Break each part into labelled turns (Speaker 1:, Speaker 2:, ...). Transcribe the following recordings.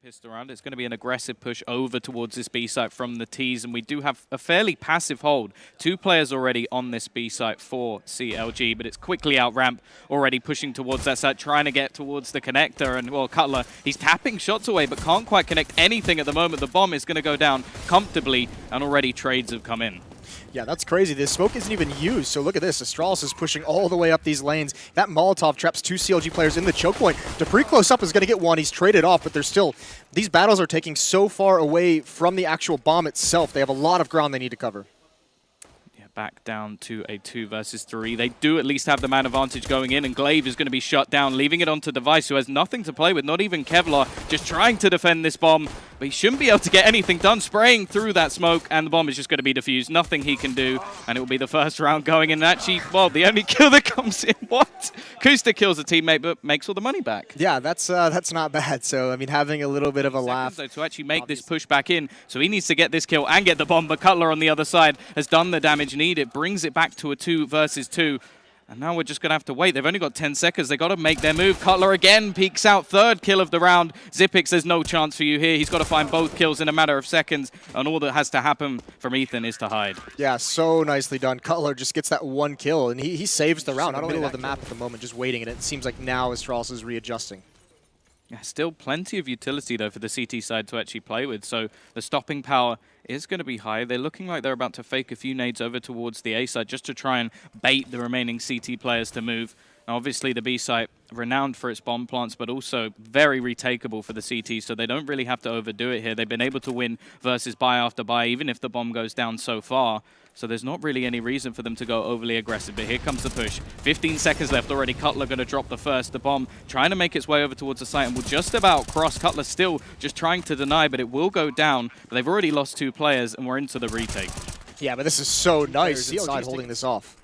Speaker 1: pissed around. It's going to be an aggressive push over towards this B site from the T's, and we do have a fairly passive hold. 2 players already on this B site for CLG, but it's quickly out ramp, already pushing towards that site, trying to get towards the connector. And, well, Cutler, he's tapping shots away, but can't quite connect anything at the moment. The bomb is going to go down comfortably, and already trades have come in.
Speaker 2: Yeah, that's crazy. This smoke isn't even used, so look at this. Astralis is pushing all the way up these lanes. That Molotov traps 2 CLG players in the choke point. dupreeh close up is going to get one. He's traded off, but they're still... These battles are taking so far away from the actual bomb itself. They have a lot of ground they need to cover.
Speaker 1: Back down to a 2 versus 3. They do at least have the man advantage going in, and Glaive is going to be shut down, leaving it onto Device, who has nothing to play with, not even Kevlar, just trying to defend this bomb. But he shouldn't be able to get anything done, spraying through that smoke, and the bomb is just going to be defused. Nothing he can do, and it will be the first round going in. And actually, well, the only kill that comes in, what? Kusta kills a teammate, but makes all the money back.
Speaker 2: Yeah, that's not bad. So, I mean, having a little bit of a laugh.
Speaker 1: Though, to actually make this push back in, so he needs to get this kill and get the bomb, but Cutler on the other side has done the damage needed, brings it back to a 2 versus 2. And now we're just going to have to wait. They've only got 10 seconds. They've got to make their move. Cutler again peeks out. 3rd kill of the round. Xyp9x, there's no chance for you here. He's got to find both kills in a matter of seconds. And all that has to happen from Ethan is to hide.
Speaker 2: Yeah, so nicely done. Cutler just gets that 1 kill, and he saves the round. Out in the middle of the map at the moment, just waiting. And it seems like now Astralis is readjusting.
Speaker 1: Yeah, still plenty of utility, though, for the CT side to actually play with. So the stopping power is going to be high. They're looking like they're about to fake a few nades over towards the A side just to try and bait the remaining CT players to move. Now, obviously, the B site, renowned for its bomb plants, but also very retakeable for the CT, so they don't really have to overdo it here. They've been able to win versus buy after buy, even if the bomb goes down so far. So there's not really any reason for them to go overly aggressive. But here comes the push. 15 seconds left already. Cutler going to drop the first. The bomb trying to make its way over towards the site and will just about cross. Cutler still just trying to deny, but it will go down. But they've already lost 2 players, and we're into the retake.
Speaker 2: Yeah, but this is so nice. CLG holding this off.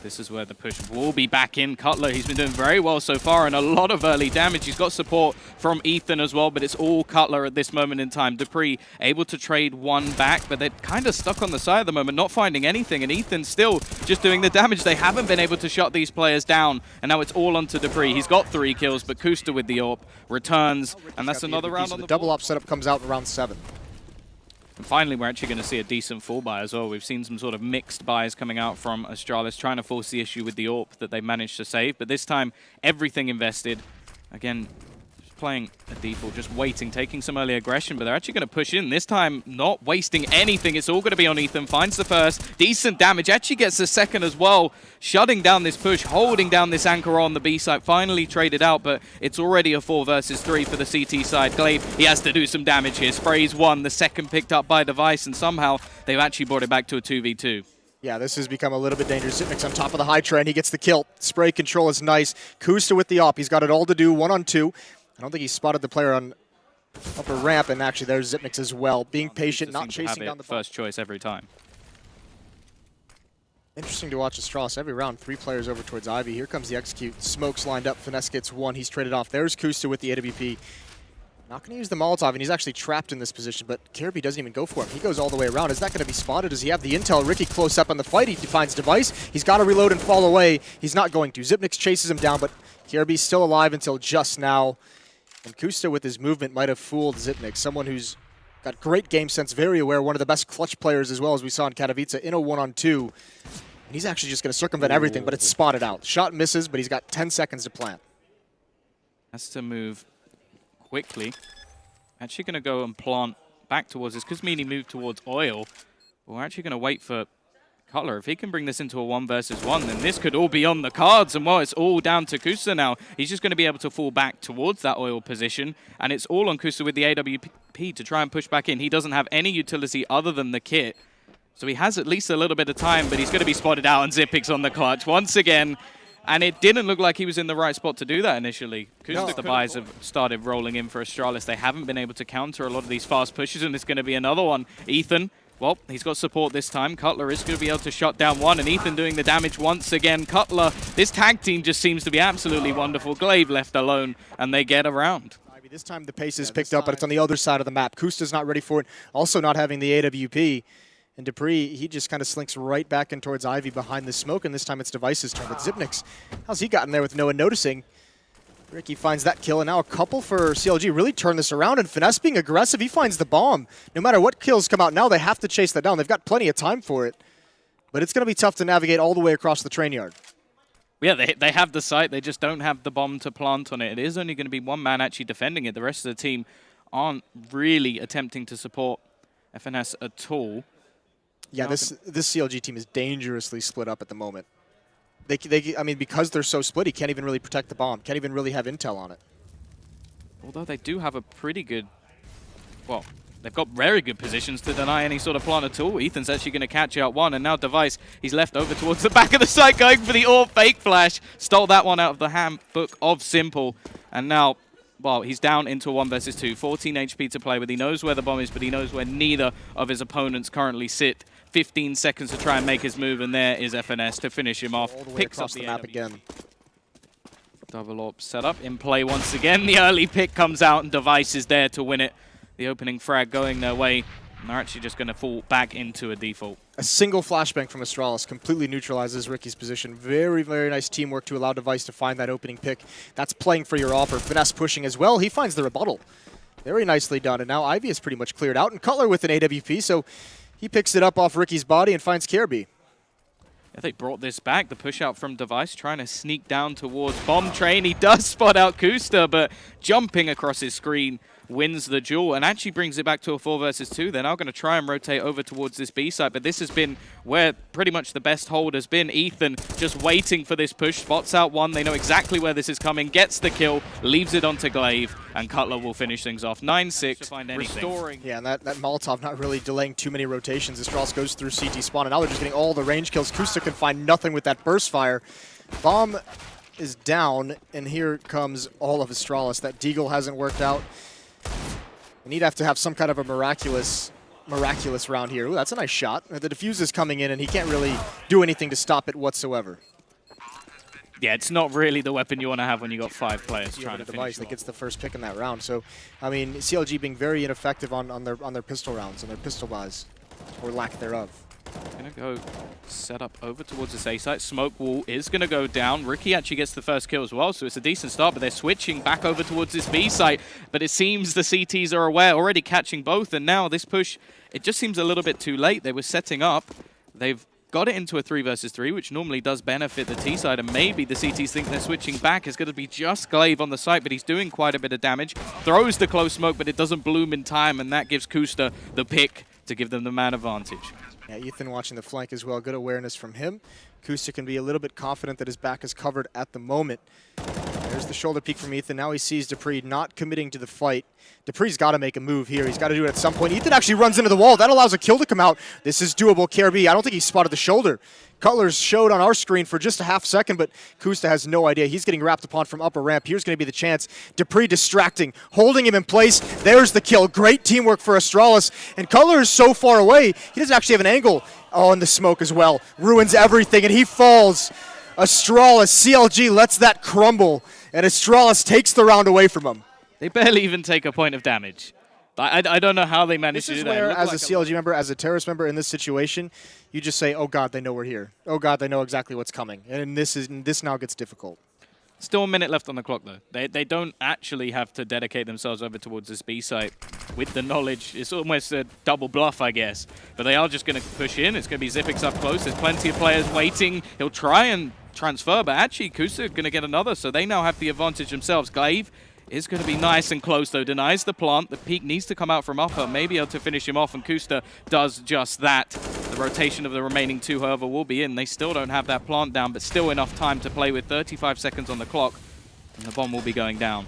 Speaker 1: This is where the push will be back in. Cutler, he's been doing very well so far and a lot of early damage. He's got support from Ethan as well, but it's all Cutler at this moment in time. dupreeh able to trade 1 back, but they're kind of stuck on the side at the moment, not finding anything. And Ethan still just doing the damage. They haven't been able to shut these players down. And now it's all onto dupreeh. He's got 3 kills, but Kusta with the AWP returns. And that's another round on the
Speaker 2: double op setup comes out in round 7.
Speaker 1: And finally, we're actually going to see a decent full buy as well. We've seen some sort of mixed buys coming out from Astralis, trying to force the issue with the AWP that they managed to save. But this time, everything invested. Again, just playing a default, just waiting, taking some early aggression. But they're actually going to push in. This time, not wasting anything. It's all going to be on Ethan. Finds the first. Decent damage. Actually gets the second as well. Shutting down this push, holding down this anchor on the B side. Finally traded out, but it's already a 4 versus 3 for the CT side. Glaive, he has to do some damage here. Sprays 1, the second picked up by Device, and somehow they've actually brought it back to a 2v2.
Speaker 2: Yeah, this has become a little bit dangerous. Xyp9x on top of the high trend. He gets the kill. Spray control is nice. Kusta with the op. He's got it all to do. 1-on-2. I don't think he spotted the player on upper ramp, and actually there's Xyp9x as well. Being patient, not chasing down the
Speaker 1: first choice every time.
Speaker 2: Interesting to watch Astralis every round. 3 players over towards Ivy. Here comes the execute. Smoke's lined up. Finesse gets 1. He's traded off. There's Kusta with the AWP. Not going to use the Molotov, and he's actually trapped in this position, but Kirby doesn't even go for him. He goes all the way around. Is that going to be spotted? Does he have the intel? Ricky close up on the fight. He finds Device. He's got to reload and fall away. He's not going to. Xyp9x chases him down, but Kirby's still alive until just now. And Kusta with his movement might have fooled Xyp9x, someone who's got great game sense, very aware, one of the best clutch players as well, as we saw in Katowice in a 1-on-2. And he's actually just going to circumvent everything, but it's spotted out. Shot misses, but he's got 10 seconds to plant.
Speaker 1: Has to move quickly. Actually going to go and plant back towards this. Kuzmini moved towards oil. We're actually going to wait for Cutler. If he can bring this into a 1 versus 1, then this could all be on the cards. And well, it's all down to Kusta now. He's just going to be able to fall back towards that oil position. And it's all on Kusta with the AWP to try and push back in. He doesn't have any utility other than the kit. So he has at least a little bit of time, but he's going to be spotted out, and Xyp9x on the clutch once again. And it didn't look like he was in the right spot to do that initially. The buys have started rolling in for Astralis. They haven't been able to counter a lot of these fast pushes, and it's going to be another one. Ethan, well, he's got support this time. Cutler is going to be able to shut down 1, and Ethan doing the damage once again. Cutler, this tag team just seems to be absolutely wonderful. Glaive left alone, and they get around.
Speaker 2: This time the pace is picked up, but it's on the other side of the map. Kusta's not ready for it, also not having the AWP. And dupreeh, he just kind of slinks right back in towards Ivy behind the smoke, and this time it's Device's turn. But Xyp9x, how's he gotten there with no one noticing? Ricky finds that kill, and now a couple for CLG. Really turn this around, and Finesse being aggressive, he finds the bomb. No matter what kills come out now, they have to chase that down. They've got plenty of time for it, but it's going to be tough to navigate all the way across the train yard.
Speaker 1: Yeah, they have the site, they just don't have the bomb to plant on it. It is only going to be one man actually defending it. The rest of the team aren't really attempting to support FNS at all.
Speaker 2: Yeah, this CLG team is dangerously split up at the moment. I mean, because they're so split, he can't even really protect the bomb. Can't even really have intel on it.
Speaker 1: Although they do have a pretty good, well, they've got very good positions to deny any sort of plant at all. Ethan's actually going to catch out one, and now Device, he's left over towards the back of the site, going for the AWP fake flash. Stole that one out of the handbook of Simple, and now, well, he's down into a 1 versus 2. 14 HP to play with. He knows where the bomb is, but he knows where neither of his opponents currently sit. 15 seconds to try and make his move, and there is FNS to finish him off.
Speaker 2: All the way
Speaker 1: Picks
Speaker 2: across
Speaker 1: up
Speaker 2: the map again.
Speaker 1: Double AWP setup in play once again. The early pick comes out, and Device is there to win it. The opening frag going their way, and they're actually just going to fall back into a default.
Speaker 2: A single flashbang from Astralis completely neutralizes Ricky's position. Very, very nice teamwork to allow Device to find that opening pick. That's playing for your offer. Finesse pushing as well. He finds the rebuttal. Very nicely done, and now Ivy is pretty much cleared out, and Cutler with an AWP, so he picks it up off Ricky's body and finds Kirby.
Speaker 1: Yeah, they brought this back. The push out from Device, trying to sneak down towards Bomb Train. He does spot out Kusta, but jumping across his screen wins the duel and actually brings it back to a 4 versus 2. They're now going to try and rotate over towards this B site, but this has been where pretty much the best hold has been. Ethan just waiting for this push, spots out one. They know exactly where this is coming, gets the kill, leaves it onto Glaive, and Cutler will finish things off. 9-6, restoring.
Speaker 2: Yeah, and that Molotov not really delaying too many rotations. Astralis goes through CT spawn, and now they're just getting all the range kills. Kusta can find nothing with that burst fire. Bomb is down, and here comes all of Astralis. That Deagle hasn't worked out. We need to have some kind of a miraculous round here. Ooh, that's a nice shot. The defuse is coming in, and he can't really do anything to stop it whatsoever.
Speaker 1: Yeah, it's not really the weapon you want to have when you got 5 players trying to
Speaker 2: Device
Speaker 1: finish
Speaker 2: that gets the first pick in that round. So, I mean, CLG being very ineffective on their pistol rounds, on their pistol buys, or lack thereof.
Speaker 1: Gonna go set up over towards this A site. Smoke wall is gonna go down. Ricky actually gets the first kill as well, so it's a decent start, but they're switching back over towards this B site. But it seems the CTs are aware, already catching both, and now this push, it just seems a little bit too late. They were setting up. They've got it into a 3 versus 3, which normally does benefit the T side, and maybe the CTs think they're switching back. It's going to be just Glaive on the site, but he's doing quite a bit of damage. Throws the close smoke, but it doesn't bloom in time, and that gives Kusta the pick to give them the man advantage.
Speaker 2: Yeah, Ethan watching the flank as well. Good awareness from him. Kusta can be a little bit confident that his back is covered at the moment. There's the shoulder peek from Ethan. Now he sees Dupree not committing to the fight. Dupree's got to make a move here. He's got to do it at some point. Ethan actually runs into the wall. That allows a kill to come out. This is doable. KRB, I don't think he spotted the shoulder. Cutler's showed on our screen for just a half second, but Kusta has no idea. He's getting wrapped upon from upper ramp. Here's going to be the chance. Dupree distracting, holding him in place. There's the kill. Great teamwork for Astralis. And Cutler is so far away, he doesn't actually have an angle. Oh, and the smoke as well. Ruins everything, and he falls. Astralis, CLG lets that crumble, and Astralis takes the round away from him.
Speaker 1: They barely even take a point of damage. I don't know how they managed to do that.
Speaker 2: This is where, as a CLG member, as a terrorist member in this situation, you just say, oh God, they know we're here. Oh God, they know exactly what's coming. And this now gets difficult.
Speaker 1: Still a minute left on the clock, though. They don't actually have to dedicate themselves over towards this B site with the knowledge. It's almost a double bluff, I guess. But they are just going to push in. It's going to be Zipix up close. There's plenty of players waiting. He'll try and transfer, but actually Kusa going to get another, so they now have the advantage themselves. Glaive is going to be nice and close, though. Denies the plant. The peak needs to come out from upper, maybe able to finish him off, and Kusta does just that. The rotation of the remaining 2, however, will be in. They still don't have that plant down, but still enough time to play with. 35 seconds on the clock, and the bomb will be going down.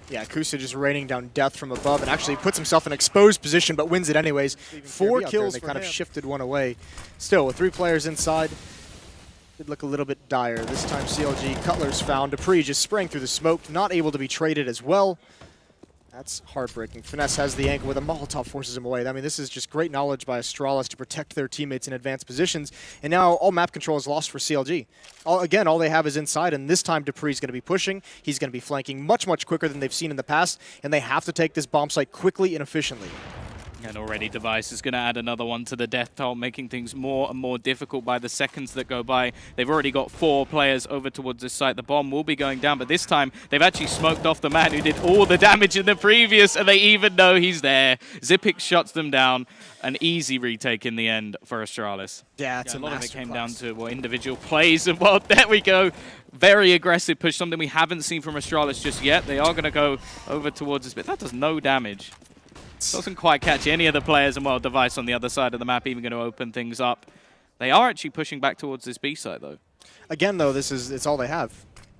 Speaker 2: Yeah, Kusta just raining down death from above and actually puts himself in exposed position, but wins it anyways. 4 kills, they kind of shifted one away. Still, with 3 players inside, did look a little bit dire. This time CLG, Cutler's found. Dupree just sprang through the smoke, not able to be traded as well. That's heartbreaking. Finesse has the angle where the Molotov forces him away. I mean, this is just great knowledge by Astralis to protect their teammates in advanced positions. And now all map control is lost for CLG. Again, all they have is inside, and this time Dupree's going to be pushing. He's going to be flanking much, much quicker than they've seen in the past, and they have to take this bomb site quickly and efficiently.
Speaker 1: And already Device is going to add another one to the death toll, making things more and more difficult by the seconds that go by. They've already got 4 players over towards this site. The bomb will be going down, but this time they've actually smoked off the man who did all the damage in the previous, and they even know he's there. Zipic shuts them down. An easy retake in the end for Astralis.
Speaker 2: Yeah, it's
Speaker 1: a
Speaker 2: a
Speaker 1: lot of it came
Speaker 2: class.
Speaker 1: down to individual plays, and well, there we go. Very aggressive push, something we haven't seen from Astralis just yet. They are going to go over towards this, but that does no damage. Doesn't quite catch any of the players, and well, Device on the other side of the map even going to open things up. They are actually pushing back towards this B site, though.
Speaker 2: Again, though, it's all they have.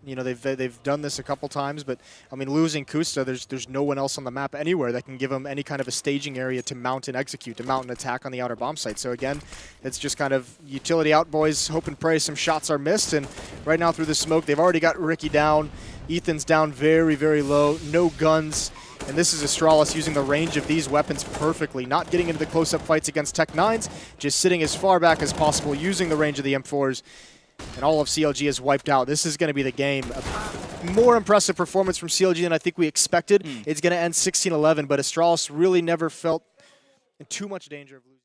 Speaker 2: You know, they've done this a couple times, but I mean, losing Kusta, there's no one else on the map anywhere that can give them any kind of a staging area to mount and execute, to mount an attack on the outer bomb site. So again, it's just kind of utility out, boys. Hope and pray some shots are missed. And right now through the smoke, they've already got Ricky down. Ethan's down very, very low. No guns. And this is Astralis using the range of these weapons perfectly, not getting into the close-up fights against Tech 9s, just sitting as far back as possible, using the range of the M4s. And all of CLG is wiped out. This is going to be the game. A more impressive performance from CLG than I think we expected. It's going to end 16-11, but Astralis really never felt in too much danger of losing.